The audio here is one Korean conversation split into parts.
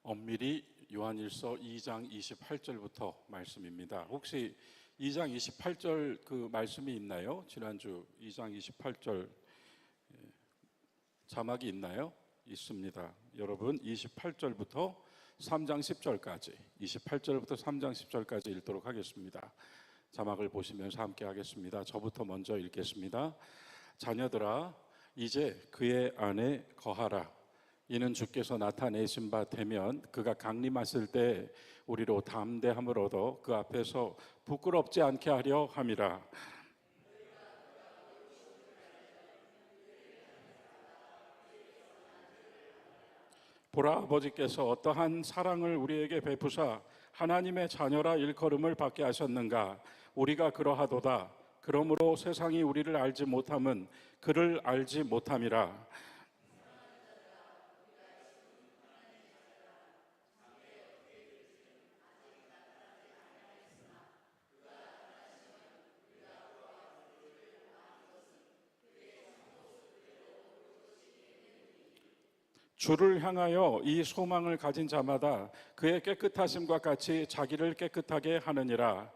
엄밀히 요한일서 2장 28절부터 말씀입니다. 혹시 2장 28절 그 말씀이 있나요? 지난주 2장 28절 자막이 있나요? 있습니다. 여러분 28절부터 3장 10절까지 28절부터 3장 10절까지 읽도록 하겠습니다. 자막을 보시면서 함께 하겠습니다. 저부터 먼저 읽겠습니다. 자녀들아, 이제 그의 안에 거하라. 이는 주께서 나타내신 바 되면 그가 강림하실 때 우리로 담대함을 얻어 그 앞에서 부끄럽지 않게 하려 함이라. 보라, 아버지께서 어떠한 사랑을 우리에게 베푸사 하나님의 자녀라 일컬음을 받게 하셨는가. 우리가 그러하도다. 그러므로 세상이 우리를 알지 못함은 그를 알지 못함이라. 주를 향하여 이 소망을 가진 자마다 그의 깨끗하심과 같이 자기를 깨끗하게 하느니라.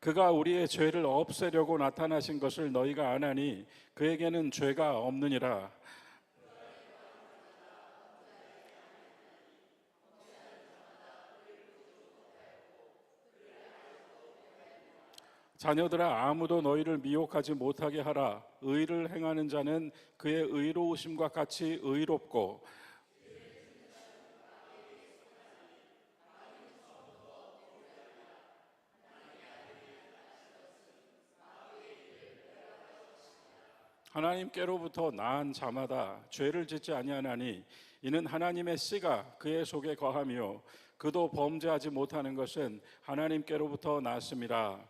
그가 우리의 죄를 없애려고 나타나신 것을 너희가 아나니 그에게는 죄가 없느니라. 자녀들아, 아무도 너희를 미혹하지 못하게 하라. 의를 행하는 자는 그의 의로우심과 같이 의롭고 하나님께로부터 낳은 자마다 죄를 짓지 아니하나니 이는 하나님의 씨가 그의 속에 거하며 그도 범죄하지 못하는 것은 하나님께로부터 났음이라.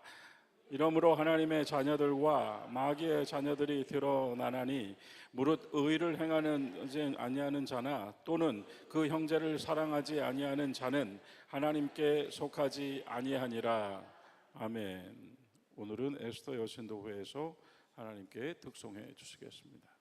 이러므로 하나님의 자녀들과 마귀의 자녀들이 드러나나니 무릇 의를 행하는 아니하는 자나 또는 그 형제를 사랑하지 아니하는 자는 하나님께 속하지 아니하니라. 아멘. 오늘은 에스더 여신도회에서 하나님께 득송해 주시겠습니다.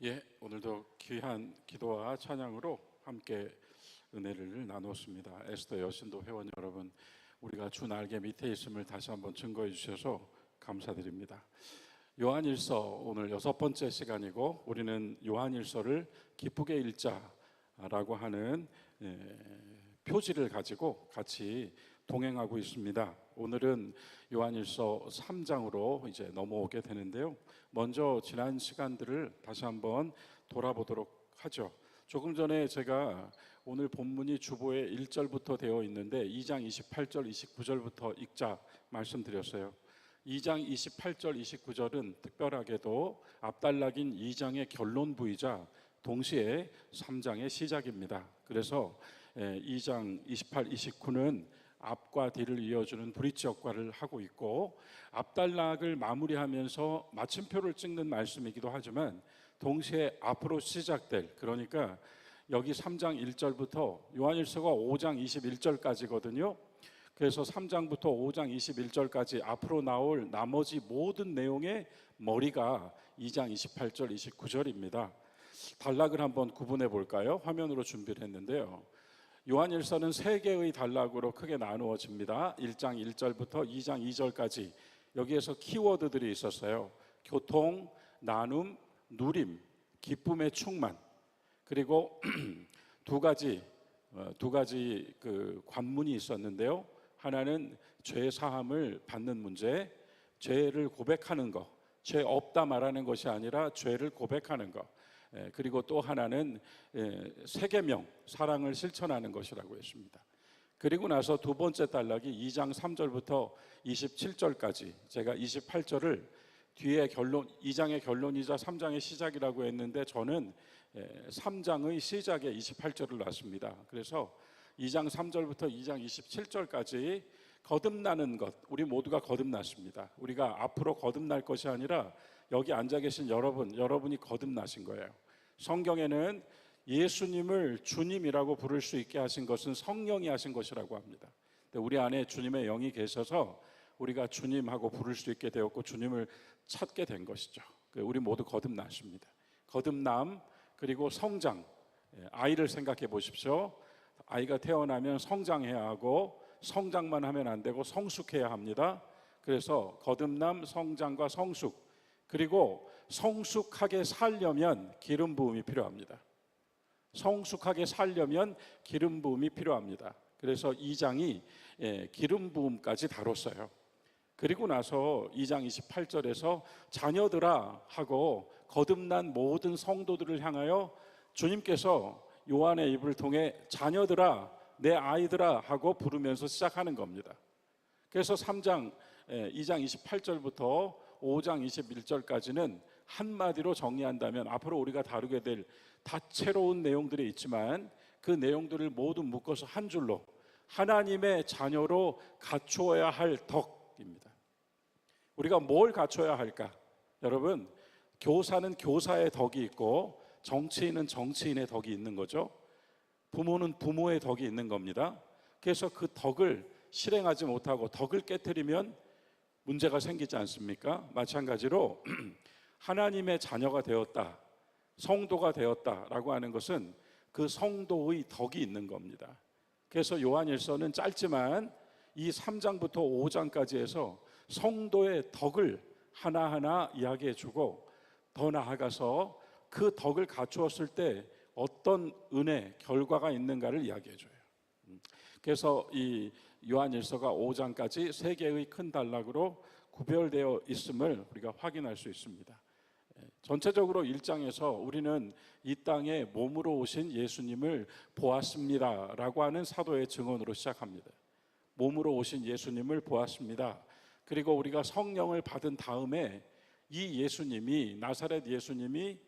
예, 오늘도 귀한 기도와 찬양으로 함께 은혜를 나눴습니다. 에스더 여신도 회원 여러분, 우리가 주 날개 밑에 있음을 다시 한번 증거해 주셔서 감사드립니다. 요한일서 오늘 6번째 시간이고, 우리는 요한일서를 기쁘게 읽자라고 하는 표지를 가지고 같이 동행하고 있습니다. 오늘은 요한일서 3장으로 이제 넘어오게 되는데요. 먼저 지난 시간들을 다시 한번 돌아보도록 하죠. 조금 전에 제가 오늘 본문이 주보에 1절부터 되어 있는데 2장 28절 29절부터 읽자 말씀드렸어요. 2장 28절 29절은 특별하게도 앞단락인 2장의 결론부이자 동시에 3장의 시작입니다. 그래서 2장 28, 29는 앞과 뒤를 이어주는 브릿지 역할을 하고 있고, 앞단락을 마무리하면서 마침표를 찍는 말씀이기도 하지만 동시에 앞으로 시작될, 그러니까 여기 3장 1절부터 요한일서가 5장 21절까지거든요. 그래서 3장부터 5장 21절까지 앞으로 나올 나머지 모든 내용의 머리가 2장 28절 29절입니다. 단락을 한번 구분해 볼까요? 화면으로 준비를 했는데요. 요한일서는 3개의 단락으로 크게 나누어집니다. 1장 1절부터 2장 2절까지 여기에서 키워드들이 있었어요. 교통, 나눔, 누림, 기쁨의 충만. 그리고 두 가지 그 관문이 있었는데요. 하나는 죄 사함을 받는 문제, 죄를 고백하는 것, 죄 없다 말하는 것이 아니라 죄를 고백하는 것. 그리고 또 하나는 세계명, 사랑을 실천하는 것이라고 했습니다. 그리고 나서 두 번째 단락이 2장 3절부터 27절까지, 제가 28절을 뒤에 결론, 2장의 결론이자 3장의 시작이라고 했는데 저는 3장의 시작에 28절을 놨습니다. 그래서 2장 3절부터 2장 27절까지 거듭나는 것, 우리 모두가 거듭났습니다. 우리가 앞으로 거듭날 것이 아니라 여기 앉아 계신 여러분이 거듭나신 거예요. 성경에는 예수님을 주님이라고 부를 수 있게 하신 것은 성령이 하신 것이라고 합니다. 우리 안에 주님의 영이 계셔서 우리가 주님하고 부를 수 있게 되었고 주님을 찾게 된 것이죠. 우리 모두 거듭났습니다. 거듭남, 그리고 성장. 아이를 생각해 보십시오. 아이가 태어나면 성장해야 하고 성장만 하면 안 되고 성숙해야 합니다. 그래서 거듭남, 성장과 성숙, 그리고 성숙하게 살려면 기름 부음이 필요합니다. 성숙하게 살려면 기름 부음이 필요합니다. 그래서 2장이 기름 부음까지 다뤘어요. 그리고 나서 2장 28절에서 자녀들아 하고 거듭난 모든 성도들을 향하여 주님께서 요한의 입을 통해 자녀들아, 내 아이들아 하고 부르면서 시작하는 겁니다. 그래서 2장 28절부터 5장 21절까지는 한마디로 정리한다면 앞으로 우리가 다루게 될 다채로운 내용들이 있지만 그 내용들을 모두 묶어서 한 줄로 하나님의 자녀로 갖추어야 할 덕입니다. 우리가 뭘 갖춰야 할까? 여러분, 교사는 교사의 덕이 있고 정치인은 정치인의 덕이 있는 거죠. 부모는 부모의 덕이 있는 겁니다. 그래서 그 덕을 실행하지 못하고 덕을 깨트리면 문제가 생기지 않습니까? 마찬가지로 하나님의 자녀가 되었다, 성도가 되었다라고 하는 것은 그 성도의 덕이 있는 겁니다. 그래서 요한일서는 짧지만 이 3장부터 5장까지 해서 성도의 덕을 하나하나 이야기해주고 더 나아가서 그 덕을 갖추었을 때 어떤 은혜, 결과가 있는가를 이야기해줘요. 그래서 이 요한일서가 5장까지 3개의 큰 단락으로 구별되어 있음을 우리가 확인할 수 있습니다. 전체적으로 1장에서 우리는 이 땅에 몸으로 오신 예수님을 보았습니다 라고 하는 사도의 증언으로 시작합니다. 몸으로 오신 예수님을 보았습니다. 그리고 우리가 성령을 받은 다음에 이 예수님이, 나사렛 예수님이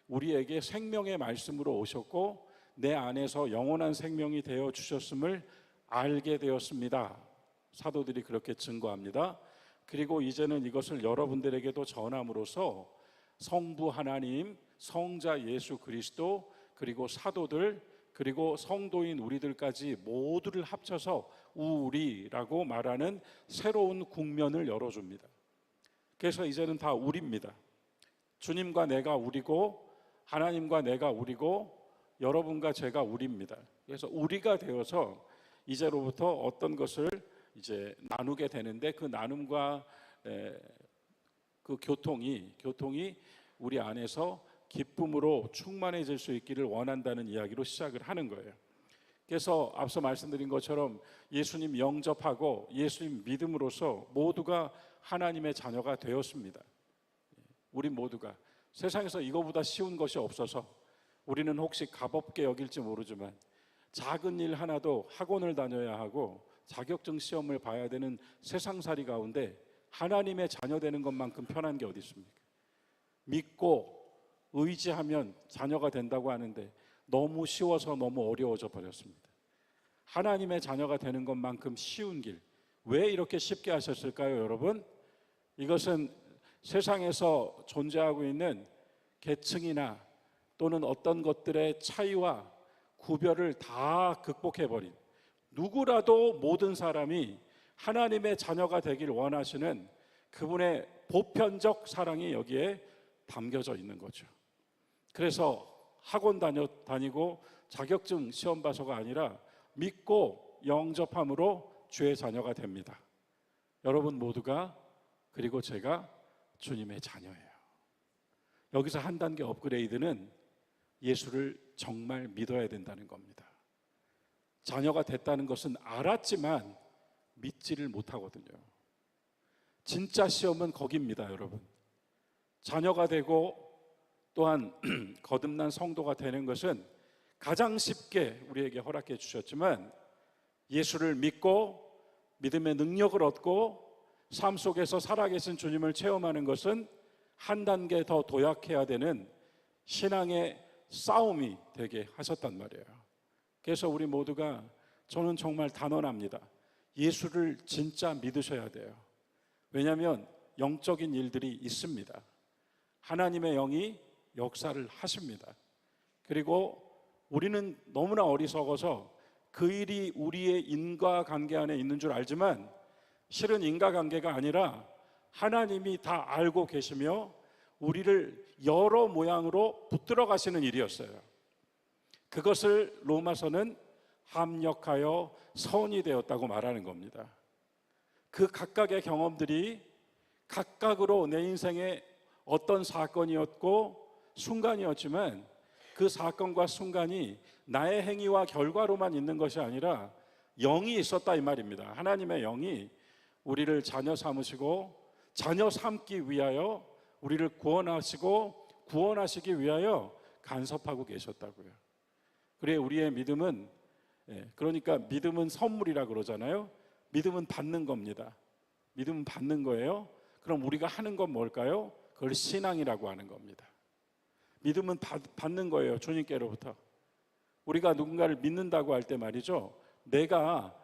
우리에게 생명의 말씀으로 오셨고 내 안에서 영원한 생명이 되어 주셨음을 알게 되었습니다. 사도들이 그렇게 증거합니다. 그리고 이제는 이것을 여러분들에게도 전함으로써 성부 하나님, 성자 예수 그리스도, 그리고 사도들, 그리고 성도인 우리들까지 모두를 합쳐서 우리라고 말하는 새로운 국면을 열어줍니다. 그래서 이제는 다 우리입니다. 주님과 내가 우리고 하나님과 내가 우리고 여러분과 제가 우리입니다. 그래서 우리가 되어서 이제로부터 어떤 것을 이제 나누게 되는데 그 나눔과 그 교통이 우리 안에서 기쁨으로 충만해질 수 있기를 원한다는 이야기로 시작을 하는 거예요. 그래서 앞서 말씀드린 것처럼 예수님 영접하고 예수님 믿음으로써 모두가 하나님의 자녀가 되었습니다. 우리 모두가 세상에서 이거보다 쉬운 것이 없어서 우리는 혹시 값없게 여길지 모르지만 작은 일 하나도 학원을 다녀야 하고 자격증 시험을 봐야 되는 세상살이 가운데 하나님의 자녀 되는 것만큼 편한 게 어디 있습니까? 믿고 의지하면 자녀가 된다고 하는데 너무 쉬워서 너무 어려워져 버렸습니다. 하나님의 자녀가 되는 것만큼 쉬운 길, 왜 이렇게 쉽게 하셨을까요, 여러분? 이것은 세상에서 존재하고 있는 계층이나 또는 어떤 것들의 차이와 구별을 다 극복해버린, 누구라도 모든 사람이 하나님의 자녀가 되길 원하시는 그분의 보편적 사랑이 여기에 담겨져 있는 거죠. 그래서 학원 다니고 자격증 시험 봐서가 아니라 믿고 영접함으로 주의 자녀가 됩니다. 여러분 모두가, 그리고 제가 주님의 자녀예요. 여기서 한 단계 업그레이드는 예수를 정말 믿어야 된다는 겁니다. 자녀가 됐다는 것은 알았지만 믿지를 못하거든요. 진짜 시험은 거기입니다, 여러분. 자녀가 되고 또한 거듭난 성도가 되는 것은 가장 쉽게 우리에게 허락해 주셨지만, 예수를 믿고 믿음의 능력을 얻고 삶 속에서 살아계신 주님을 체험하는 것은 한 단계 더 도약해야 되는 신앙의 싸움이 되게 하셨단 말이에요. 그래서 우리 모두가, 저는 정말 단언합니다. 예수를 진짜 믿으셔야 돼요. 왜냐하면 영적인 일들이 있습니다. 하나님의 영이 역사를 하십니다. 그리고 우리는 너무나 어리석어서 그 일이 우리의 인과관계 안에 있는 줄 알지만 실은 인과관계가 아니라 하나님이 다 알고 계시며 우리를 여러 모양으로 붙들어 가시는 일이었어요. 그것을 로마서는 합력하여 선이 되었다고 말하는 겁니다. 그 각각의 경험들이 각각으로 내 인생의 어떤 사건이었고 순간이었지만 그 사건과 순간이 나의 행위와 결과로만 있는 것이 아니라 영이 있었다 이 말입니다. 하나님의 영이 우리를 자녀 삼으시고 자녀 삼기 위하여 우리를 구원하시고 구원하시기 위하여 간섭하고 계셨다고요. 그래, 우리의 믿음은, 그러니까 믿음은 선물이라 그러잖아요. 믿음은 받는 겁니다. 믿음은 받는 거예요. 그럼 우리가 하는 건 뭘까요? 그걸 신앙이라고 하는 겁니다. 믿음은 받는 거예요, 주님께로부터. 우리가 누군가를 믿는다고 할 때 말이죠, 내가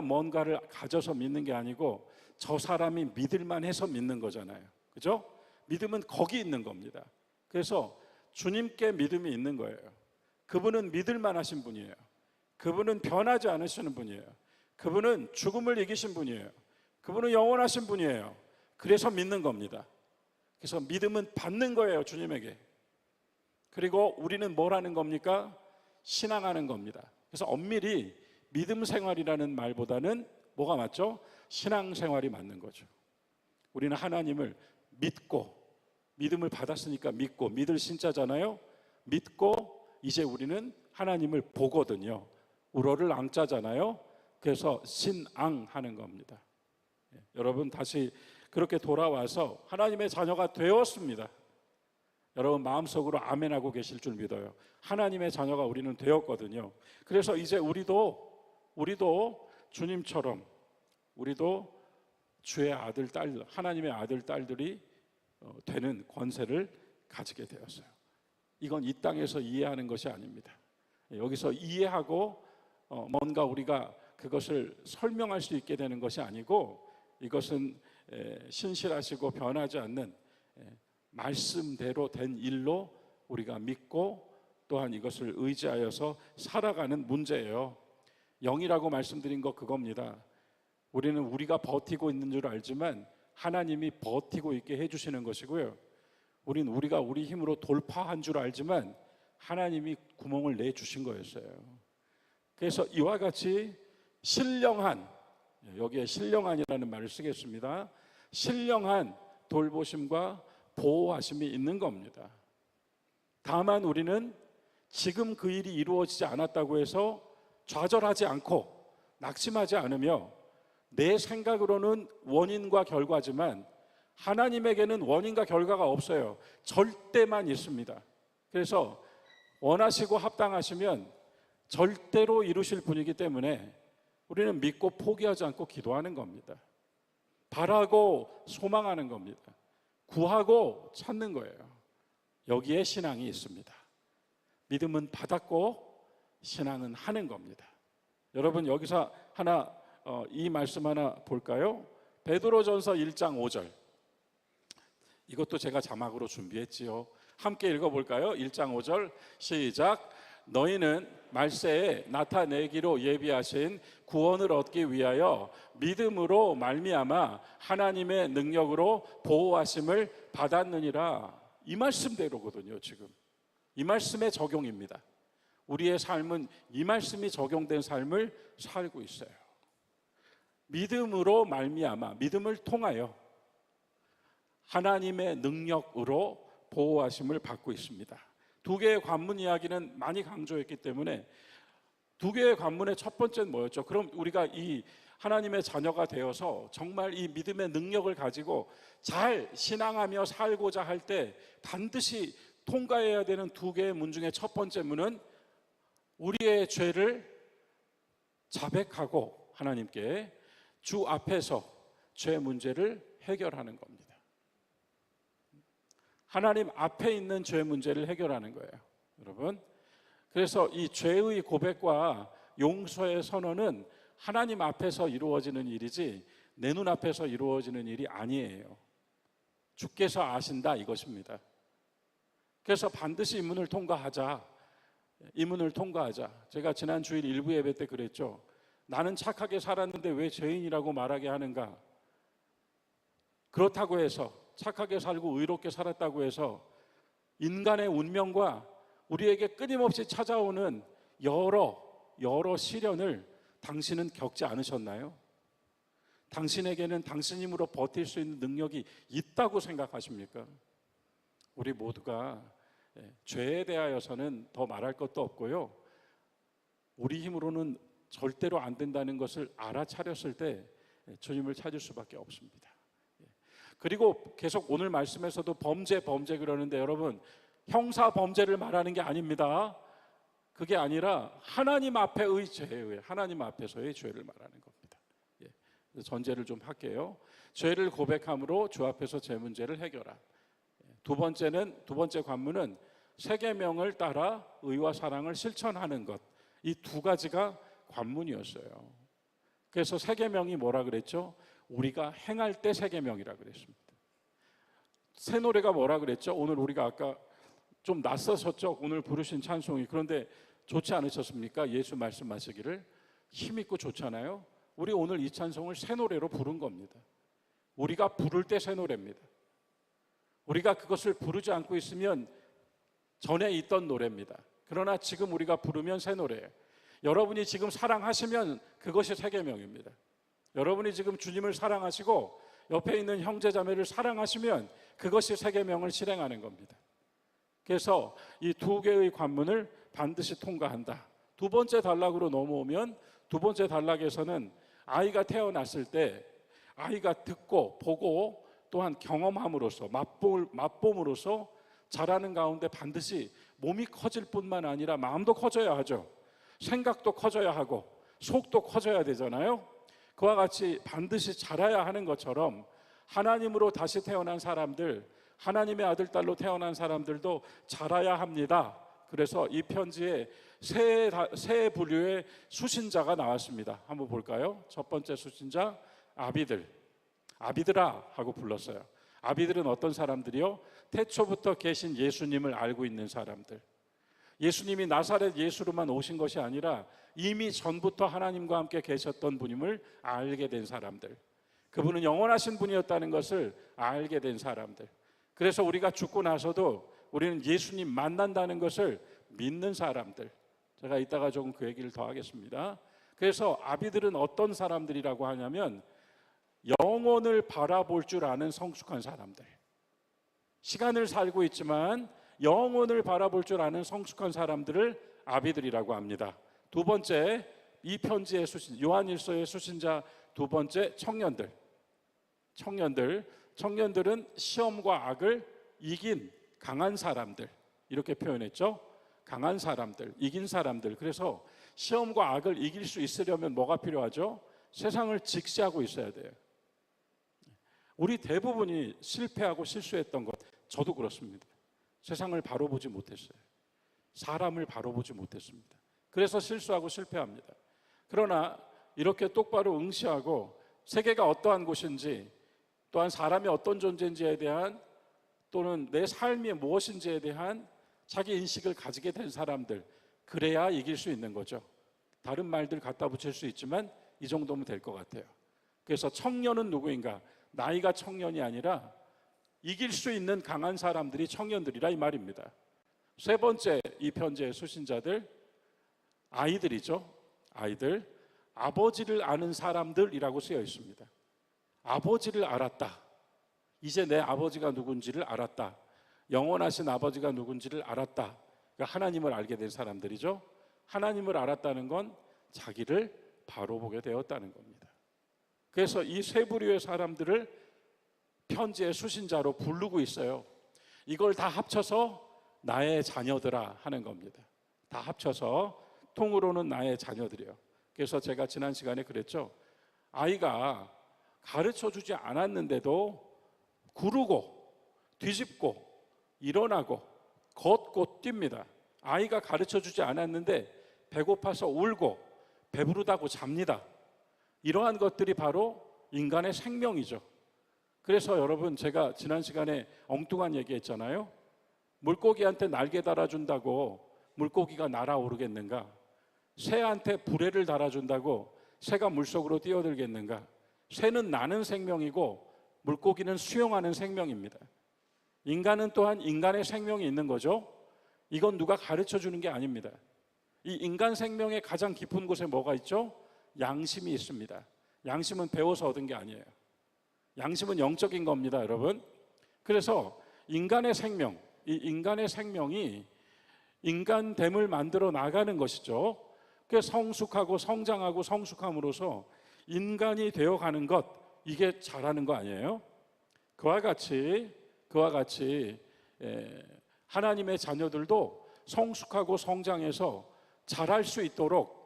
뭔가를 가져서 믿는 게 아니고 저 사람이 믿을만 해서 믿는 거잖아요. 그죠? 믿음은 거기 있는 겁니다. 그래서 주님께 믿음이 있는 거예요. 그분은 믿을만 하신 분이에요. 그분은 변하지 않으시는 분이에요. 그분은 죽음을 이기신 분이에요. 그분은 영원하신 분이에요. 그래서 믿는 겁니다. 그래서 믿음은 받는 거예요, 주님에게. 그리고 우리는 뭘 하는 겁니까? 신앙하는 겁니다. 그래서 엄밀히 믿음 생활이라는 말보다는 뭐가 맞죠? 신앙 생활이 맞는 거죠. 우리는 하나님을 믿고, 믿음을 받았으니까 믿고, 믿을 신자잖아요. 믿고 이제 우리는 하나님을 보거든요. 우러를 앙자잖아요. 그래서 신앙하는 겁니다. 여러분 다시 그렇게 돌아와서 하나님의 자녀가 되었습니다. 여러분 마음속으로 아멘하고 계실 줄 믿어요. 하나님의 자녀가 우리는 되었거든요. 그래서 이제 우리도 주님처럼 우리도 주의 아들, 딸, 하나님의 아들, 딸들이 되는 권세를 가지게 되었어요. 이건 이 땅에서 이해하는 것이 아닙니다. 여기서 이해하고 뭔가 우리가 그것을 설명할 수 있게 되는 것이 아니고, 이것은 신실하시고 변하지 않는 말씀대로 된 일로 우리가 믿고 또한 이것을 의지하여서 살아가는 문제예요. 영이라고 말씀드린 거 그겁니다. 우리는 우리가 버티고 있는 줄 알지만 하나님이 버티고 있게 해주시는 것이고요. 우리가 우리 힘으로 돌파한 줄 알지만 하나님이 구멍을 내주신 거였어요. 그래서 이와 같이 신령한, 여기에 신령한이라는 말을 쓰겠습니다. 신령한 돌보심과 보호하심이 있는 겁니다. 다만 우리는 지금 그 일이 이루어지지 않았다고 해서 좌절하지 않고 낙심하지 않으며, 내 생각으로는 원인과 결과지만 하나님에게는 원인과 결과가 없어요. 절대만 있습니다. 그래서 원하시고 합당하시면 절대로 이루실 분이기 때문에 우리는 믿고 포기하지 않고 기도하는 겁니다. 바라고 소망하는 겁니다. 구하고 찾는 거예요. 여기에 신앙이 있습니다. 믿음은 받았고 신앙은 하는 겁니다. 여러분, 여기서 이 말씀 하나 볼까요? 베드로전서 1장 5절. 이것도 제가 자막으로 준비했지요. 함께 읽어볼까요? 1장 5절 시작. 너희는 말세에 나타내기로 예비하신 구원을 얻기 위하여 믿음으로 말미암아 하나님의 능력으로 보호하심을 받았느니라. 이 말씀대로거든요. 지금 이 말씀의 적용입니다. 우리의 삶은 이 말씀이 적용된 삶을 살고 있어요. 믿음으로 말미암아, 믿음을 통하여 하나님의 능력으로 보호하심을 받고 있습니다. 두 개의 관문 이야기는 많이 강조했기 때문에 두 개의 관문의 첫 번째는 뭐였죠? 그럼 우리가 이 하나님의 자녀가 되어서 정말 이 믿음의 능력을 가지고 잘 신앙하며 살고자 할 때 반드시 통과해야 되는 두 개의 문 중에 첫 번째 문은 우리의 죄를 자백하고 하나님께 주 앞에서 죄 문제를 해결하는 겁니다. 하나님 앞에 있는 죄 문제를 해결하는 거예요, 여러분. 그래서 이 죄의 고백과 용서의 선언은 하나님 앞에서 이루어지는 일이지 내 눈앞에서 이루어지는 일이 아니에요. 주께서 아신다, 이것입니다. 그래서 반드시 이 문을 통과하자. 이 문을 통과하자. 제가 지난 주일 일부 예배 때 그랬죠. 나는 착하게 살았는데 왜 죄인이라고 말하게 하는가? 그렇다고 해서 착하게 살고 의롭게 살았다고 해서 인간의 운명과 우리에게 끊임없이 찾아오는 여러 시련을 당신은 겪지 않으셨나요? 당신에게는 당신 힘으로 버틸 수 있는 능력이 있다고 생각하십니까? 우리 모두가 죄에 대하여서는 더 말할 것도 없고요, 우리 힘으로는 절대로 안 된다는 것을 알아차렸을 때 주님을 찾을 수밖에 없습니다. 그리고 계속 오늘 말씀에서도 범죄 그러는데, 여러분, 형사 범죄를 말하는 게 아닙니다. 그게 아니라 하나님 앞에의 죄에, 하나님 앞에서의 죄를 말하는 겁니다. 전제를 좀 할게요. 죄를 고백함으로 주 앞에서 제 문제를 해결함. 두 번째 관문은 세 계명을 따라 의와 사랑을 실천하는 것. 이 두 가지가 관문이었어요. 그래서 세 계명이 뭐라 그랬죠? 우리가 행할 때 세 계명이라 그랬습니다. 새 노래가 뭐라 그랬죠? 오늘 우리가 아까 좀 낯서셨죠? 오늘 부르신 찬송이. 그런데 좋지 않으셨습니까? 예수 말씀하시기를 힘있고 좋잖아요. 우리 오늘 이 찬송을 새 노래로 부른 겁니다. 우리가 부를 때 새 노래입니다. 우리가 그것을 부르지 않고 있으면 전에 있던 노래입니다. 그러나 지금 우리가 부르면 새 노래예요. 여러분이 지금 사랑하시면 그것이 새 계명입니다. 여러분이 지금 주님을 사랑하시고 옆에 있는 형제 자매를 사랑하시면 그것이 새 계명을 실행하는 겁니다. 그래서 이 두 개의 관문을 반드시 통과한다. 두 번째 단락으로 넘어오면, 두 번째 단락에서는 아이가 태어났을 때 아이가 듣고 보고 또한 경험함으로써 맛봄으로써 자라는 가운데 반드시 몸이 커질 뿐만 아니라 마음도 커져야 하죠. 생각도 커져야 하고 속도 커져야 되잖아요. 그와 같이 반드시 자라야 하는 것처럼 하나님으로 다시 태어난 사람들, 하나님의 아들, 딸로 태어난 사람들도 자라야 합니다. 그래서 이 편지에 세 부류의 수신자가 나왔습니다. 한번 볼까요? 첫 번째 수신자, 아비들아 하고 불렀어요. 아비들은 어떤 사람들이요? 태초부터 계신 예수님을 알고 있는 사람들. 예수님이 나사렛 예수로만 오신 것이 아니라 이미 전부터 하나님과 함께 계셨던 분임을 알게 된 사람들. 그분은 영원하신 분이었다는 것을 알게 된 사람들. 그래서 우리가 죽고 나서도 우리는 예수님 만난다는 것을 믿는 사람들. 제가 이따가 조금 그 얘기를 더 하겠습니다. 그래서 아비들은 어떤 사람들이라고 하냐면 영혼을 바라볼 줄 아는 성숙한 사람들. 시간을 살고 있지만 영혼을 바라볼 줄 아는 성숙한 사람들을 아비들이라고 합니다. 두 번째, 이 편지의 요한일서의 수신자 두 번째, 청년들은 시험과 악을 이긴 강한 사람들, 이렇게 표현했죠. 강한 사람들, 이긴 사람들. 그래서 시험과 악을 이길 수 있으려면 뭐가 필요하죠? 세상을 직시하고 있어야 돼요. 우리 대부분이 실패하고 실수했던 것, 저도 그렇습니다. 세상을 바로 보지 못했어요. 사람을 바로 보지 못했습니다. 그래서 실수하고 실패합니다. 그러나 이렇게 똑바로 응시하고 세계가 어떠한 곳인지, 또한 사람이 어떤 존재인지에 대한, 또는 내 삶이 무엇인지에 대한 자기 인식을 가지게 된 사람들, 그래야 이길 수 있는 거죠. 다른 말들 갖다 붙일 수 있지만 이 정도면 될 것 같아요. 그래서 청년은 누구인가? 나이가 청년이 아니라 이길 수 있는 강한 사람들이 청년들이라 이 말입니다. 세 번째, 이 편지의 수신자들, 아이들이죠. 아이들, 아버지를 아는 사람들이라고 쓰여 있습니다. 아버지를 알았다. 이제 내 아버지가 누군지를 알았다. 영원하신 아버지가 누군지를 알았다. 그러니까 하나님을 알게 된 사람들이죠. 하나님을 알았다는 건 자기를 바로 보게 되었다는 겁니다. 그래서 이 세 부류의 사람들을 편지의 수신자로 부르고 있어요. 이걸 다 합쳐서 나의 자녀들아 하는 겁니다. 다 합쳐서 통으로는 나의 자녀들이요. 그래서 제가 지난 시간에 그랬죠. 아이가 가르쳐주지 않았는데도 구르고 뒤집고 일어나고 걷고 뜁니다. 아이가 가르쳐주지 않았는데 배고파서 울고 배부르다고 잡니다. 이러한 것들이 바로 인간의 생명이죠. 그래서 여러분, 제가 지난 시간에 엉뚱한 얘기했잖아요. 물고기한테 날개 달아준다고 물고기가 날아오르겠는가? 새한테 부레를 달아준다고 새가 물속으로 뛰어들겠는가? 새는 나는 생명이고 물고기는 수영하는 생명입니다. 인간은 또한 인간의 생명이 있는 거죠. 이건 누가 가르쳐 주는 게 아닙니다. 이 인간 생명의 가장 깊은 곳에 뭐가 있죠? 양심이 있습니다. 양심은 배워서 얻은 게 아니에요. 양심은 영적인 겁니다, 여러분. 그래서 인간의 생명, 이 인간의 생명이 인간됨을 만들어 나가는 것이죠. 그 성숙하고 성장하고 성숙함으로써 인간이 되어가는 것, 이게 잘하는 거 아니에요? 그와 같이 하나님의 자녀들도 성숙하고 성장해서 잘할 수 있도록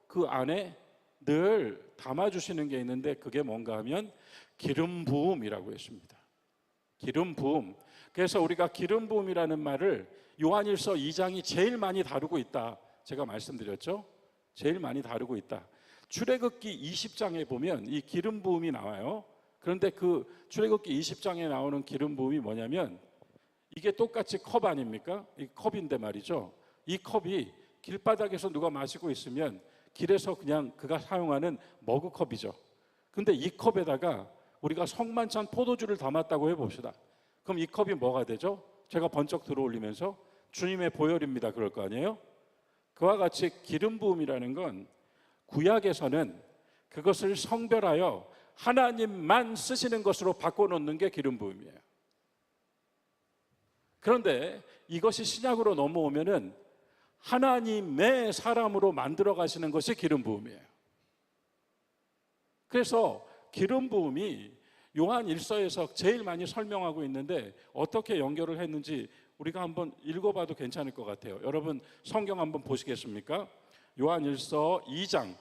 그 안에 늘 담아주시는 게 있는데, 그게 뭔가 하면 기름 부음이라고 했습니다. 기름 부음. 그래서 우리가 기름 부음이라는 말을 요한일서 2장이 제일 많이 다루고 있다, 제가 말씀드렸죠. 제일 많이 다루고 있다. 출애굽기 20장에 보면 이 기름 부음이 나와요. 그런데 그 출애굽기 20장에 나오는 기름 부음이 뭐냐면, 이게 똑같이 컵 아닙니까? 이 컵인데 말이죠. 이 컵이 길바닥에서 누가 마시고 있으면 길에서 그냥 그가 사용하는 머그컵이죠. 근데 이 컵에다가 우리가 성만찬 포도주를 담았다고 해봅시다. 그럼 이 컵이 뭐가 되죠? 제가 번쩍 들어올리면서 주님의 보혈입니다, 그럴 거 아니에요? 그와 같이 기름 부음이라는 건 구약에서는 그것을 성별하여 하나님만 쓰시는 것으로 바꿔놓는 게 기름 부음이에요. 그런데 이것이 신약으로 넘어오면은 하나님의 사람으로 만들어 가시는 것이 기름 부음이에요. 그래서 기름 부음이 요한 1서에서 제일 많이 설명하고 있는데, 어떻게 연결을 했는지 우리가 한번 읽어봐도 괜찮을 것 같아요. 여러분 성경 한번 보시겠습니까? 요한 1서 2장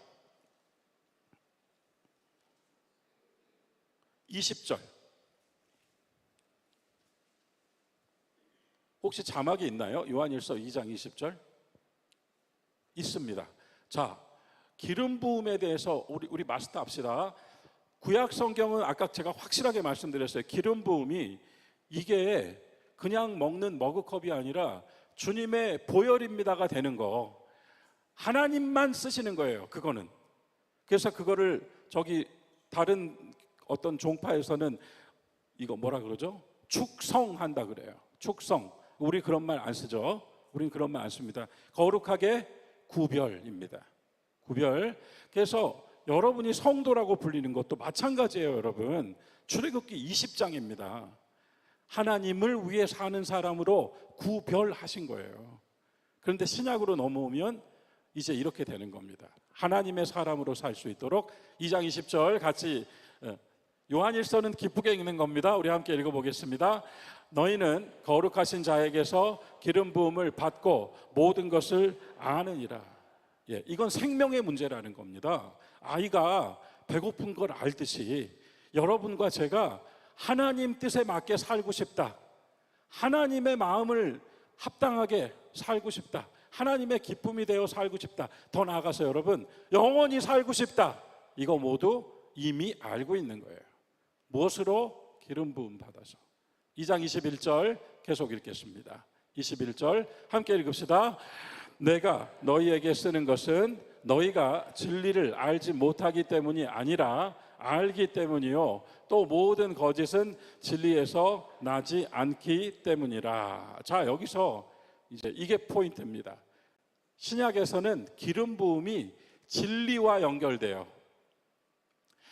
20절. 혹시 자막이 있나요? 요한 1서 2장 20절? 있습니다. 자, 기름 부음에 대해서 우리 마스터합시다. 구약 성경은 아까 제가 확실하게 말씀드렸어요. 기름 부음이 이게 그냥 먹는 머그컵이 아니라 주님의 보혈입니다가 되는 거, 하나님만 쓰시는 거예요, 그거는. 그래서 그거를 저기 다른 어떤 종파에서는 이거 뭐라 그러죠? 축성한다 그래요. 축성. 우리 그런 말 안 쓰죠. 우린 그런 말 안 씁니다. 거룩하게 구별입니다. 구별. 그래서 여러분이 성도라고 불리는 것도 마찬가지예요, 여러분. 출애굽기 20장입니다. 하나님을 위해 사는 사람으로 구별하신 거예요. 그런데 신약으로 넘어오면 이제 이렇게 되는 겁니다. 하나님의 사람으로 살 수 있도록 2장 20절 같이 요한일서는 기쁘게 읽는 겁니다. 우리 함께 읽어보겠습니다. 너희는 거룩하신 자에게서 기름 부음을 받고 모든 것을 아느니라. 예, 이건 생명의 문제라는 겁니다. 아이가 배고픈 걸 알듯이 여러분과 제가 하나님 뜻에 맞게 살고 싶다, 하나님의 마음을 합당하게 살고 싶다, 하나님의 기쁨이 되어 살고 싶다, 더 나아가서 여러분 영원히 살고 싶다, 이거 모두 이미 알고 있는 거예요. 무엇으로? 기름 부음 받아서. 2장 21절 계속 읽겠습니다. 21절 함께 읽읍시다. 내가 너희에게 쓰는 것은 너희가 진리를 알지 못하기 때문이 아니라 알기 때문이요 또 모든 거짓은 진리에서 나지 않기 때문이라. 자, 여기서 이제 이게 포인트입니다. 신약에서는 기름 부음이 진리와 연결돼요.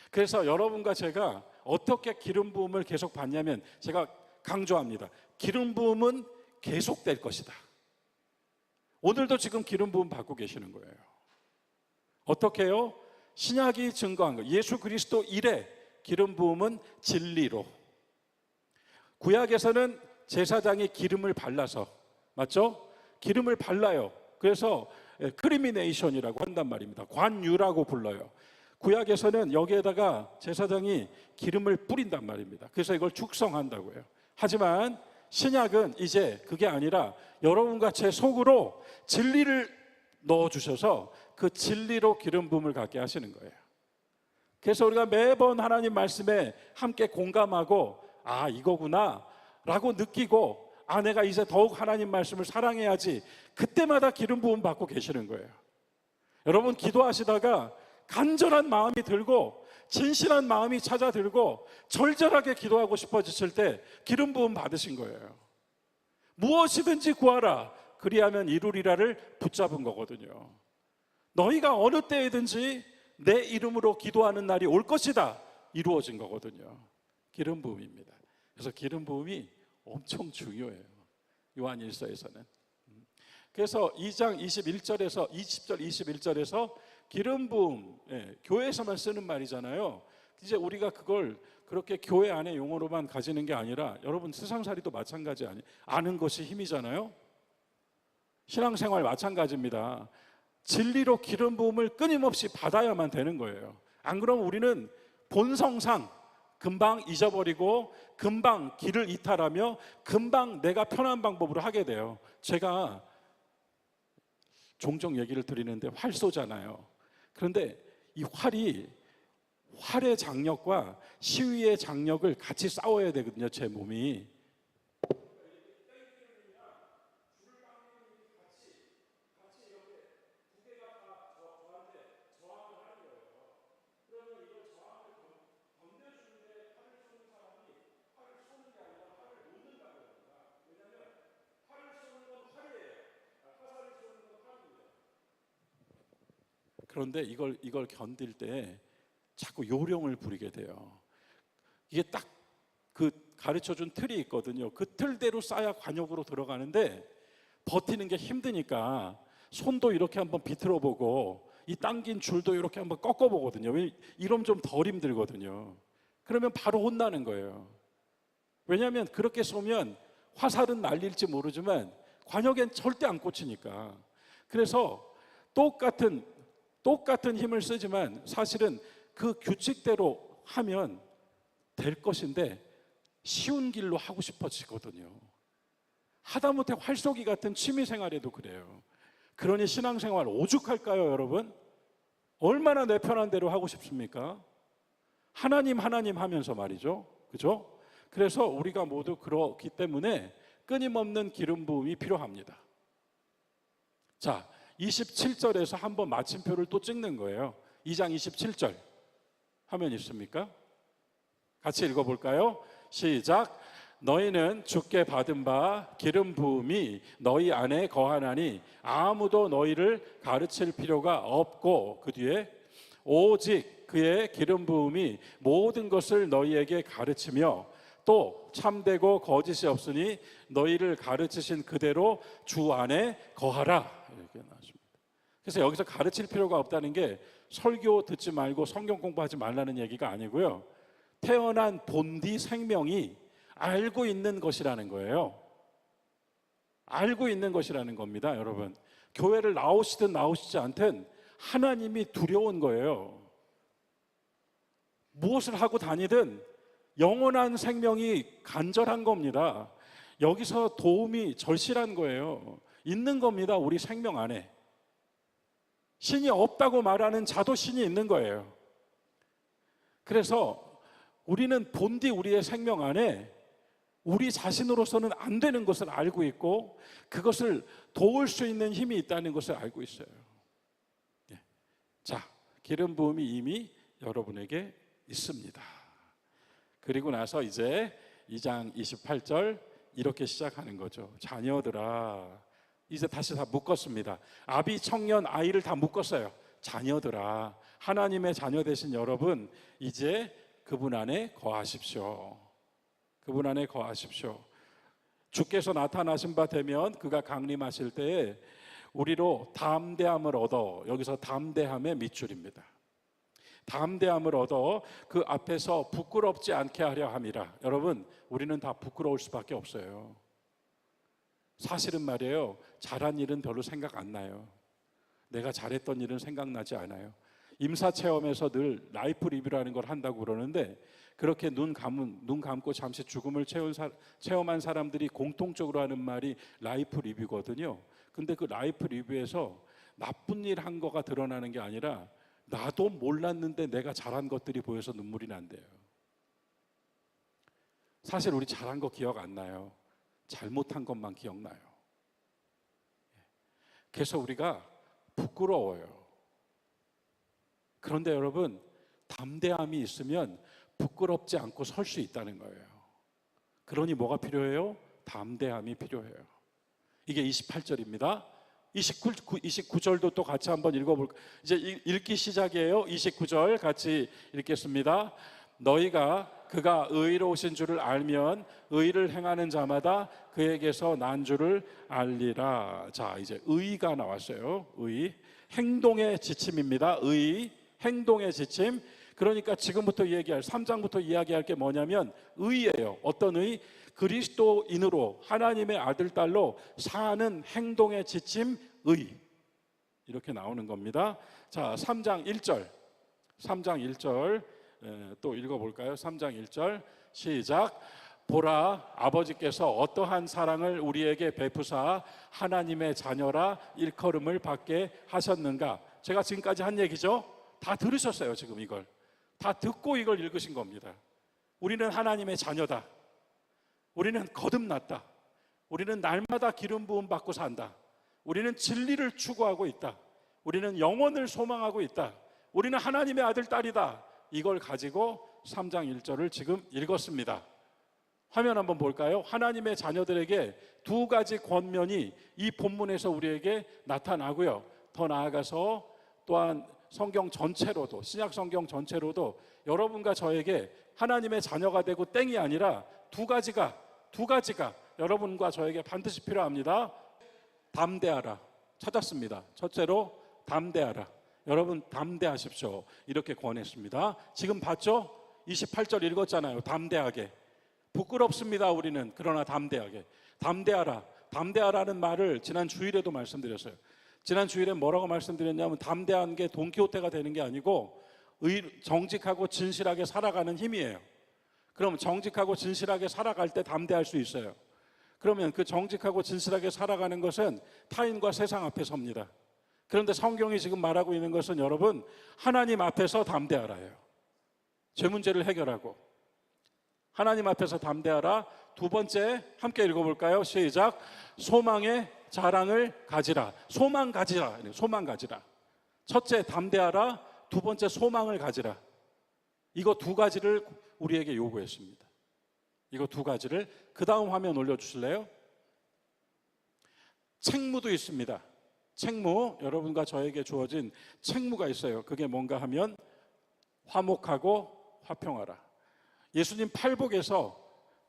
그래서 여러분과 제가 어떻게 기름 부음을 계속 받냐면, 제가 강조합니다. 기름 부음은 계속될 것이다. 오늘도 지금 기름 부음 받고 계시는 거예요. 어떻게요? 신약이 증거한 거, 예수 그리스도 이래 기름 부음은 진리로. 구약에서는 제사장이 기름을 발라서, 맞죠? 기름을 발라요. 그래서 크리미네이션이라고 한단 말입니다. 관유라고 불러요. 구약에서는 여기에다가 제사장이 기름을 뿌린단 말입니다. 그래서 이걸 축성한다고요. 하지만 신약은 이제 그게 아니라 여러분과 제 속으로 진리를 넣어주셔서 그 진리로 기름 부음을 갖게 하시는 거예요. 그래서 우리가 매번 하나님 말씀에 함께 공감하고, 아, 이거구나 라고 느끼고, 아, 내가 이제 더욱 하나님 말씀을 사랑해야지, 그때마다 기름 부음 받고 계시는 거예요. 여러분 기도하시다가 간절한 마음이 들고 진실한 마음이 찾아들고 절절하게 기도하고 싶어지실 때 기름 부음 받으신 거예요. 무엇이든지 구하라 그리하면 이루리라를 붙잡은 거거든요. 너희가 어느 때이든지 내 이름으로 기도하는 날이 올 것이다, 이루어진 거거든요. 기름 부음입니다. 그래서 기름 부음이 엄청 중요해요, 요한일서에서는. 그래서 2장 21절에서 20절 21절에서 기름 부음, 교회에서만 쓰는 말이잖아요. 이제 우리가 그걸 그렇게 교회 안에 용어로만 가지는 게 아니라, 여러분 세상살이도 마찬가지 아니에요? 아는 것이 힘이잖아요. 신앙생활 마찬가지입니다. 진리로 기름 부음을 끊임없이 받아야만 되는 거예요. 안 그러면 우리는 본성상 금방 잊어버리고 금방 길을 이탈하며 금방 내가 편한 방법으로 하게 돼요. 제가 종종 얘기를 드리는데 활 쏘잖아요. 그런데 이 활의 장력과 시위의 장력을 같이 싸워야 되거든요, 제 몸이. 그런데 이걸 견딜 때 자꾸 요령을 부리게 돼요. 이게 딱 그 가르쳐준 틀이 있거든요. 그 틀대로 쌓야 관역으로 들어가는데 버티는 게 힘드니까 손도 이렇게 한번 비틀어 보고 이 당긴 줄도 이렇게 한번 꺾어 보거든요. 이러면 좀 덜 힘들거든요. 그러면 바로 혼나는 거예요. 왜냐하면 그렇게 쏘면 화살은 날릴지 모르지만 관역엔 절대 안 꽂히니까. 그래서 똑같은 힘을 쓰지만 사실은 그 규칙대로 하면 될 것인데 쉬운 길로 하고 싶어지거든요. 하다못해 활쏘기 같은 취미생활에도 그래요. 그러니 신앙생활 오죽할까요, 여러분? 얼마나 내 편한 대로 하고 싶습니까? 하나님 하면서 말이죠. 그죠? 그래서 우리가 모두 그렇기 때문에 끊임없는 기름 부음이 필요합니다. 자, 27절에서 한번 마침표를 또 찍는 거예요. 2장 27절 화면 있습니까? 같이 읽어볼까요? 시작. 너희는 주께 받은 바 기름 부음이 너희 안에 거하나니 아무도 너희를 가르칠 필요가 없고, 그 뒤에 오직 그의 기름 부음이 모든 것을 너희에게 가르치며 또 참되고 거짓이 없으니 너희를 가르치신 그대로 주 안에 거하라, 이렇게 나왔습니다. 그래서 여기서 가르칠 필요가 없다는 게 설교 듣지 말고 성경 공부하지 말라는 얘기가 아니고요, 태어난 본디 생명이 알고 있는 것이라는 거예요. 알고 있는 것이라는 겁니다, 여러분. 교회를 나오시든 나오시지 않든 하나님이 두려운 거예요. 무엇을 하고 다니든 영원한 생명이 간절한 겁니다. 여기서 도움이 절실한 거예요. 있는 겁니다, 우리 생명 안에. 신이 없다고 말하는 자도 신이 있는 거예요. 그래서 우리는 본디 우리의 생명 안에 우리 자신으로서는 안 되는 것을 알고 있고, 그것을 도울 수 있는 힘이 있다는 것을 알고 있어요. 자, 기름 부음이 이미 여러분에게 있습니다. 그리고 나서 이제 2장 28절 이렇게 시작하는 거죠. 자녀들아, 이제 다시 다 묶었습니다. 아비, 청년, 아이를 다 묶었어요. 자녀들아, 하나님의 자녀 되신 여러분, 이제 그분 안에 거하십시오. 그분 안에 거하십시오. 주께서 나타나신 바 되면 그가 강림하실 때에 우리로 담대함을 얻어, 여기서 담대함의 밑줄입니다. 담대함을 얻어 그 앞에서 부끄럽지 않게 하려 함이라. 여러분, 우리는 다 부끄러울 수밖에 없어요. 사실은 말이에요, 잘한 일은 별로 생각 안 나요. 내가 잘했던 일은 생각나지 않아요. 임사체험에서 늘 라이프 리뷰라는 걸 한다고 그러는데, 그렇게 눈 감고 잠시 죽음을 체험한 사람들이 공통적으로 하는 말이 라이프 리뷰거든요. 근데 그 라이프 리뷰에서 나쁜 일 한 거가 드러나는 게 아니라 나도 몰랐는데 내가 잘한 것들이 보여서 눈물이 난대요. 사실 우리 잘한 거 기억 안 나요. 잘못한 것만 기억나요. 그래서 우리가 부끄러워요. 그런데 여러분, 담대함이 있으면 부끄럽지 않고 설 수 있다는 거예요. 그러니 뭐가 필요해요? 담대함이 필요해요. 이게 28절입니다. 29절도 또 같이 한번 읽어볼까요? 이제 읽기 시작이에요. 29절 같이 읽겠습니다. 너희가 그가 의로우신 줄을 알면 의를 행하는 자마다 그에게서 난 줄을 알리라. 자, 이제 의가 나왔어요. 의, 행동의 지침입니다. 의, 행동의 지침. 그러니까 지금부터 얘기할 3장부터 이야기할 게 뭐냐면 의예요. 어떤 의? 그리스도인으로 하나님의 아들 딸로 사는 행동의 지침, 의. 이렇게 나오는 겁니다. 자, 3장 1절 또 읽어볼까요? 3장 1절 시작. 보라, 아버지께서 어떠한 사랑을 우리에게 베푸사 하나님의 자녀라 일컬음을 받게 하셨는가. 제가 지금까지 한 얘기죠. 다 들으셨어요. 지금 이걸 다 듣고 이걸 읽으신 겁니다. 우리는 하나님의 자녀다. 우리는 거듭났다. 우리는 날마다 기름 부음 받고 산다. 우리는 진리를 추구하고 있다. 우리는 영원을 소망하고 있다. 우리는 하나님의 아들 딸이다. 이걸 가지고 3장 1절을 지금 읽었습니다. 화면 한번 볼까요? 하나님의 자녀들에게 두 가지 권면이 이 본문에서 우리에게 나타나고요. 더 나아가서 또한 성경 전체로도, 신약 성경 전체로도 여러분과 저에게 하나님의 자녀가 되고 땡이 아니라 두 가지가 여러분과 저에게 반드시 필요합니다. 담대하라. 찾았습니다. 첫째로 담대하라. 여러분 담대하십시오. 이렇게 권했습니다. 지금 봤죠? 28절 읽었잖아요. 담대하게. 부끄럽습니다. 우리는. 그러나 담대하게. 담대하라. 담대하라는 말을 지난 주일에도 말씀드렸어요. 지난 주일에 뭐라고 말씀드렸냐면 담대한 게 돈키호테가 되는 게 아니고 정직하고 진실하게 살아가는 힘이에요. 그럼 정직하고 진실하게 살아갈 때 담대할 수 있어요. 그러면 그 정직하고 진실하게 살아가는 것은 타인과 세상 앞에 섭니다. 그런데 성경이 지금 말하고 있는 것은 여러분 하나님 앞에서 담대하라예요. 제 문제를 해결하고 하나님 앞에서 담대하라. 두 번째 함께 읽어볼까요? 시작. 소망의 자랑을 가지라. 소망 가지라. 소망 가지라. 첫째 담대하라. 두 번째 소망을 가지라. 이거 두 가지를 우리에게 요구했습니다. 이거 두 가지를. 그 다음 화면 올려주실래요? 책무도 있습니다. 책무, 여러분과 저에게 주어진 책무가 있어요. 그게 뭔가 하면 화목하고 화평하라. 예수님 팔복에서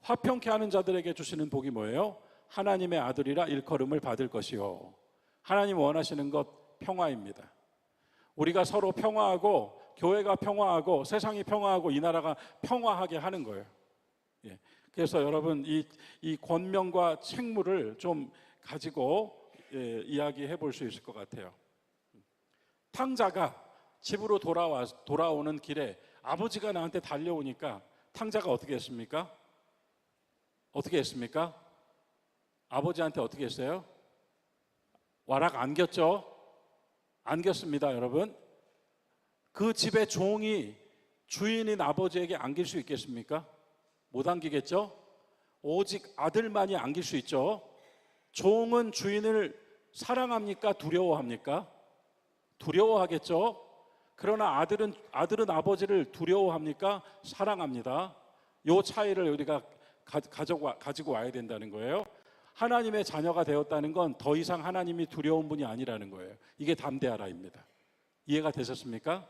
화평케 하는 자들에게 주시는 복이 뭐예요? 하나님의 아들이라 일컬음을 받을 것이요. 하나님 원하시는 것 평화입니다. 우리가 서로 평화하고 교회가 평화하고 세상이 평화하고 이 나라가 평화하게 하는 거예요. 예. 그래서 여러분 이 권명과 책무를 좀 가지고 이야기해 볼 수 있을 것 같아요. 탕자가 집으로 돌아오는 길에 아버지가 나한테 달려오니까 탕자가 어떻게 했습니까? 어떻게 했습니까? 아버지한테 어떻게 했어요? 와락 안겼죠? 안겼습니다, 여러분. 그 집의 종이 주인인 아버지에게 안길 수 있겠습니까? 못 안기겠죠? 오직 아들만이 안길 수 있죠. 종은 주인을 사랑합니까? 두려워합니까? 두려워하겠죠. 그러나 아들은 아버지를 두려워합니까? 사랑합니다. 이 차이를 우리가 가지고 와야 된다는 거예요. 하나님의 자녀가 되었다는 건 더 이상 하나님이 두려운 분이 아니라는 거예요. 이게 담대하라입니다. 이해가 되셨습니까?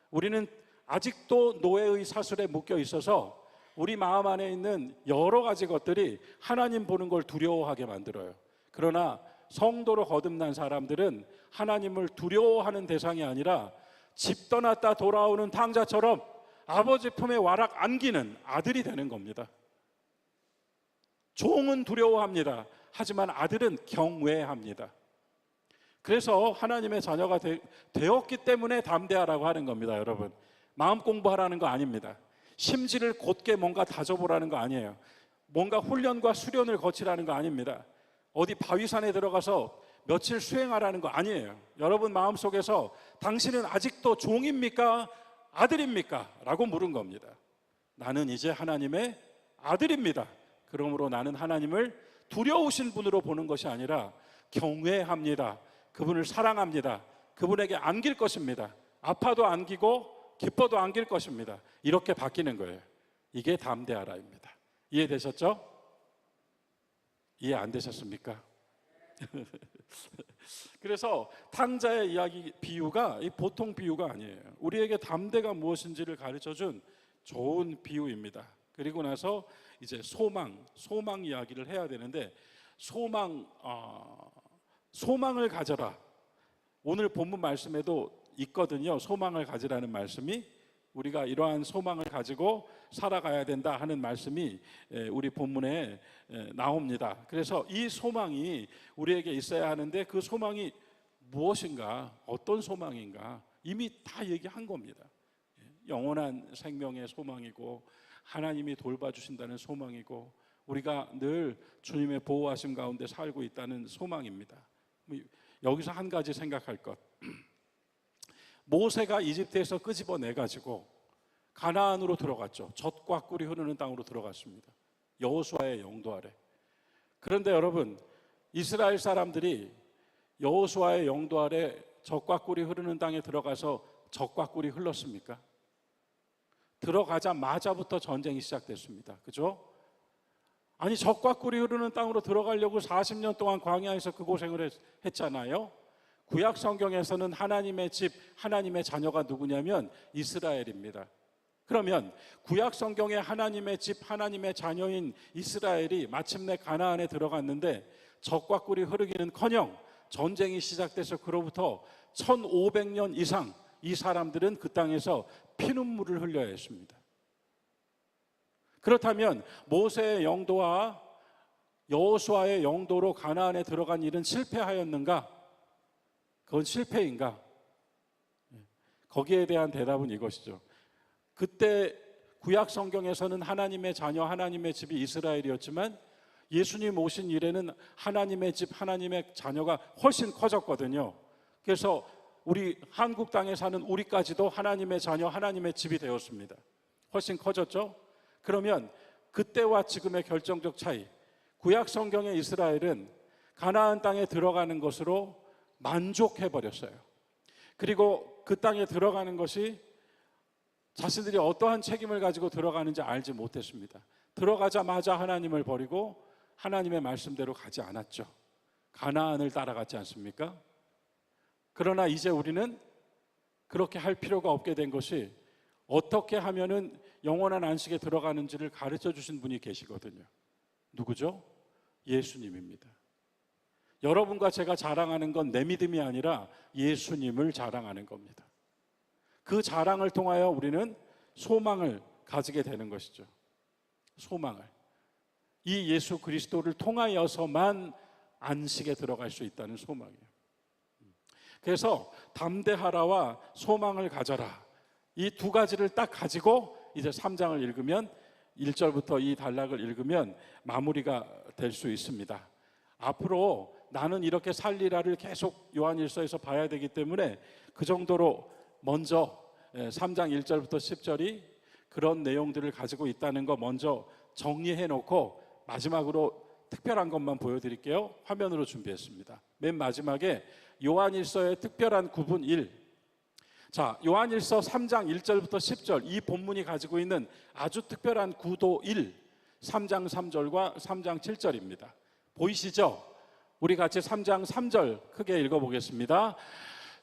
우리는 아직도 노예의 사슬에 묶여 있어서 우리 마음 안에 있는 여러 가지 것들이 하나님 보는 걸 두려워하게 만들어요. 그러나 성도로 거듭난 사람들은 하나님을 두려워하는 대상이 아니라 집 떠났다 돌아오는 탕자처럼 아버지 품에 와락 안기는 아들이 되는 겁니다. 종은 두려워합니다. 하지만 아들은 경외합니다. 그래서 하나님의 자녀가 되었기 때문에 담대하라고 하는 겁니다, 여러분. 마음 공부하라는 거 아닙니다. 심지를 곧게 뭔가 다져보라는 거 아니에요. 뭔가 훈련과 수련을 거치라는 거 아닙니다. 어디 바위산에 들어가서 며칠 수행하라는 거 아니에요. 여러분 마음속에서 당신은 아직도 종입니까? 아들입니까? 라고 물은 겁니다. 나는 이제 하나님의 아들입니다. 그러므로 나는 하나님을 두려우신 분으로 보는 것이 아니라 경외합니다. 그분을 사랑합니다. 그분에게 안길 것입니다. 아파도 안기고 기뻐도 안길 것입니다. 이렇게 바뀌는 거예요. 이게 담대하라입니다. 이해되셨죠? 이해 안 되셨습니까? 그래서 탕자의 이야기 비유가 보통 비유가 아니에요. 우리에게 담대가 무엇인지를 가르쳐준 좋은 비유입니다. 그리고 나서 이제 소망 이야기를 해야 되는데 소망을 가져라. 오늘 본문 말씀에도 있거든요. 소망을 가지라는 말씀이 우리가 이러한 소망을 가지고 살아가야 된다 하는 말씀이 우리 본문에 나옵니다. 그래서 이 소망이 우리에게 있어야 하는데 그 소망이 무엇인가, 어떤 소망인가 이미 다 얘기한 겁니다. 영원한 생명의 소망이고 하나님이 돌봐주신다는 소망이고 우리가 늘 주님의 보호하심 가운데 살고 있다는 소망입니다. 여기서 한 가지 생각할 것. 모세가 이집트에서 끄집어내가지고 가나안으로 들어갔죠. 젖과 꿀이 흐르는 땅으로 들어갔습니다. 여호수아의 영도 아래. 그런데 여러분, 이스라엘 사람들이 여호수아의 영도 아래 젖과 꿀이 흐르는 땅에 들어가서 젖과 꿀이 흘렀습니까? 들어가자마자부터 전쟁이 시작됐습니다. 그죠? 아니 젖과 꿀이 흐르는 땅으로 들어가려고 40년 동안 광야에서 그 고생을 했잖아요. 구약 성경에서는 하나님의 집, 하나님의 자녀가 누구냐면 이스라엘입니다. 그러면 구약 성경에 하나님의 집, 하나님의 자녀인 이스라엘이 마침내 가나안에 들어갔는데 젖과 꿀이 흐르기는커녕 전쟁이 시작돼서 그로부터 1500년 이상 이 사람들은 그 땅에서 피눈물을 흘려야 했습니다. 그렇다면 모세의 영도와 여호수아의 영도로 가나안에 들어간 일은 실패하였는가? 그건 실패인가? 거기에 대한 대답은 이것이죠. 그때 구약 성경에서는 하나님의 자녀, 하나님의 집이 이스라엘이었지만 예수님 오신 이래는 하나님의 집, 하나님의 자녀가 훨씬 커졌거든요. 그래서 우리 한국 땅에 사는 우리까지도 하나님의 자녀, 하나님의 집이 되었습니다. 훨씬 커졌죠? 그러면 그때와 지금의 결정적 차이, 구약 성경의 이스라엘은 가나안 땅에 들어가는 것으로 만족해버렸어요. 그리고 그 땅에 들어가는 것이 자신들이 어떠한 책임을 가지고 들어가는지 알지 못했습니다. 들어가자마자 하나님을 버리고 하나님의 말씀대로 가지 않았죠. 가나안을 따라갔지 않습니까? 그러나 이제 우리는 그렇게 할 필요가 없게 된 것이 어떻게 하면은 영원한 안식에 들어가는지를 가르쳐 주신 분이 계시거든요. 누구죠? 예수님입니다. 여러분과 제가 자랑하는 건 내 믿음이 아니라 예수님을 자랑하는 겁니다. 그 자랑을 통하여 우리는 소망을 가지게 되는 것이죠. 소망을. 이 예수 그리스도를 통하여서만 안식에 들어갈 수 있다는 소망이에요. 그래서 담대하라와 소망을 가져라, 이 두 가지를 딱 가지고 이제 3장을 읽으면 1절부터 이 단락을 읽으면 마무리가 될 수 있습니다. 앞으로 나는 이렇게 살리라를 계속 요한일서에서 봐야 되기 때문에 그 정도로 먼저 3장 1절부터 10절이 그런 내용들을 가지고 있다는 거 먼저 정리해 놓고 마지막으로 특별한 것만 보여드릴게요. 화면으로 준비했습니다. 맨 마지막에 요한일서의 특별한 구분 1. 자, 요한일서 3장 1절부터 10절 이 본문이 가지고 있는 아주 특별한 구도 1, 3장 3절과 3장 7절입니다. 보이시죠? 우리 같이 3장 3절 크게 읽어보겠습니다.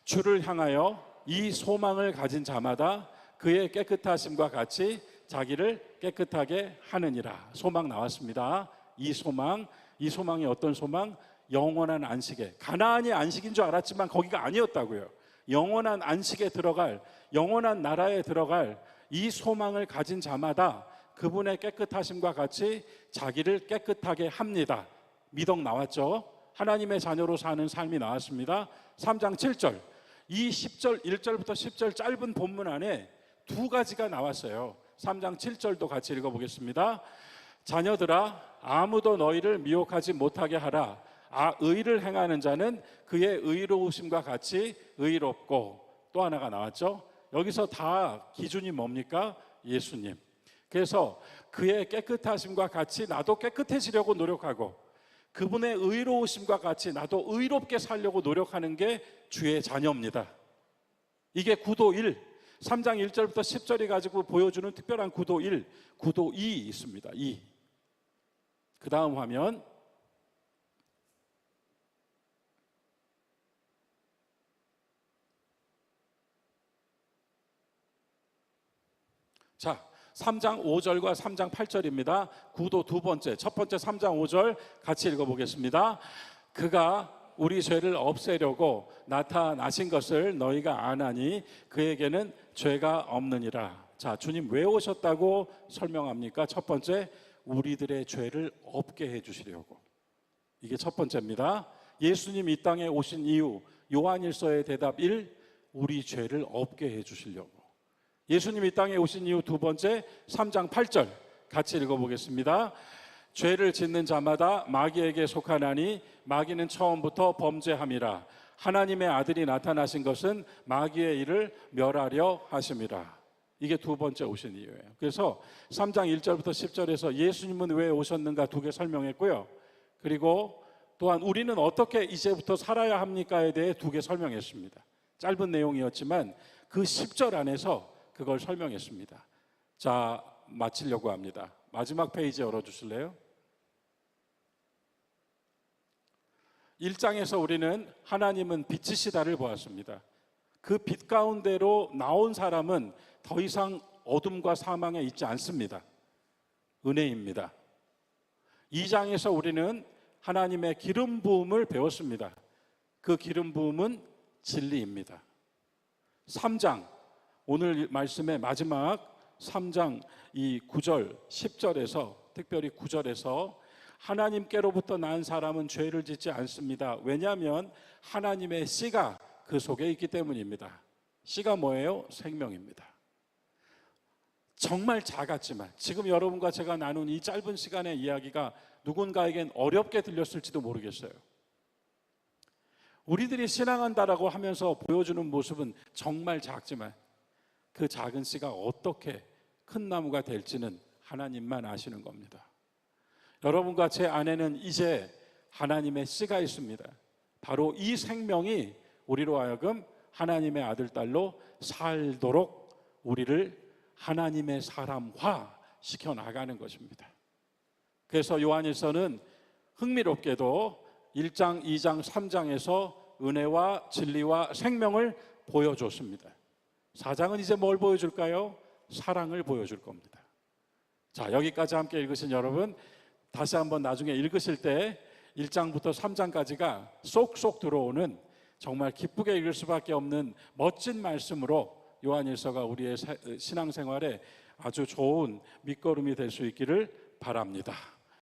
주를 향하여 이 소망을 가진 자마다 그의 깨끗하심과 같이 자기를 깨끗하게 하느니라. 소망 나왔습니다. 이 소망이 어떤 소망? 영원한 안식에, 가나안이 안식인 줄 알았지만 거기가 아니었다고요. 영원한 안식에 들어갈, 영원한 나라에 들어갈 이 소망을 가진 자마다 그분의 깨끗하심과 같이 자기를 깨끗하게 합니다. 미덕 나왔죠? 하나님의 자녀로 사는 삶이 나왔습니다. 3장 7절, 이 10절 1절부터 10절 짧은 본문 안에 두 가지가 나왔어요. 3장 7절도 같이 읽어보겠습니다. 자녀들아, 아무도 너희를 미혹하지 못하게 하라. 의를 행하는 자는 그의 의로우심과 같이 의롭고, 또 하나가 나왔죠. 여기서 다 기준이 뭡니까? 예수님. 그래서 그의 깨끗하심과 같이 나도 깨끗해지려고 노력하고, 그분의 의로우심과 같이 나도 의롭게 살려고 노력하는 게 주의 자녀입니다. 이게 구도 1, 3장 1절부터 10절이 가지고 보여주는 특별한 구도 1, 구도 2 있습니다. 2. 그 다음 화면. 자, 3장 5절과 3장 8절입니다. 구도 두 번째, 첫 번째 3장 5절 같이 읽어보겠습니다. 그가 우리 죄를 없애려고 나타나신 것을 너희가 아나니 그에게는 죄가 없느니라. 자, 주님 왜 오셨다고 설명합니까? 첫 번째, 우리들의 죄를 없게 해주시려고. 이게 첫 번째입니다. 예수님 이 땅에 오신 이유, 요한일서의 대답 1, 우리 죄를 없게 해주시려고. 예수님 이 땅에 오신 이유 두 번째, 3장 8절 같이 읽어보겠습니다. 죄를 짓는 자마다 마귀에게 속하나니 마귀는 처음부터 범죄함이라. 하나님의 아들이 나타나신 것은 마귀의 일을 멸하려 하심이라. 이게 두 번째 오신 이유예요. 그래서 3장 1절부터 10절에서 예수님은 왜 오셨는가 두 개 설명했고요. 그리고 또한 우리는 어떻게 이제부터 살아야 합니까에 대해 두 개 설명했습니다. 짧은 내용이었지만 그 10절 안에서 그걸 설명했습니다. 자, 마치려고 합니다. 마지막 페이지 열어주실래요? 1장에서 우리는 하나님은 빛이시다를 보았습니다. 그 빛 가운데로 나온 사람은 더 이상 어둠과 사망에 있지 않습니다. 은혜입니다. 2장에서 우리는 하나님의 기름 부음을 배웠습니다. 그 기름 부음은 진리입니다. 3장, 오늘 말씀의 마지막 3장 이 9절 10절에서 특별히 9절에서 하나님께로부터 난 사람은 죄를 짓지 않습니다. 왜냐하면 하나님의 씨가 그 속에 있기 때문입니다. 씨가 뭐예요? 생명입니다. 정말 작았지만 지금 여러분과 제가 나눈 이 짧은 시간의 이야기가 누군가에겐 어렵게 들렸을지도 모르겠어요. 우리들이 신앙한다라고 하면서 보여주는 모습은 정말 작지만 그 작은 씨가 어떻게 큰 나무가 될지는 하나님만 아시는 겁니다. 여러분과 제 안에는 이제 하나님의 씨가 있습니다. 바로 이 생명이 우리로 하여금 하나님의 아들, 딸로 살도록 우리를 하나님의 사람화 시켜나가는 것입니다. 그래서 요한일서는 흥미롭게도 1장, 2장, 3장에서 은혜와 진리와 생명을 보여줬습니다. 4장은 이제 뭘 보여줄까요? 사랑을 보여줄 겁니다. 자, 여기까지 함께 읽으신 여러분, 다시 한번 나중에 읽으실 때 1장부터 3장까지가 쏙쏙 들어오는 정말 기쁘게 읽을 수밖에 없는 멋진 말씀으로 요한일서가 우리의 신앙생활에 아주 좋은 밑거름이 될 수 있기를 바랍니다.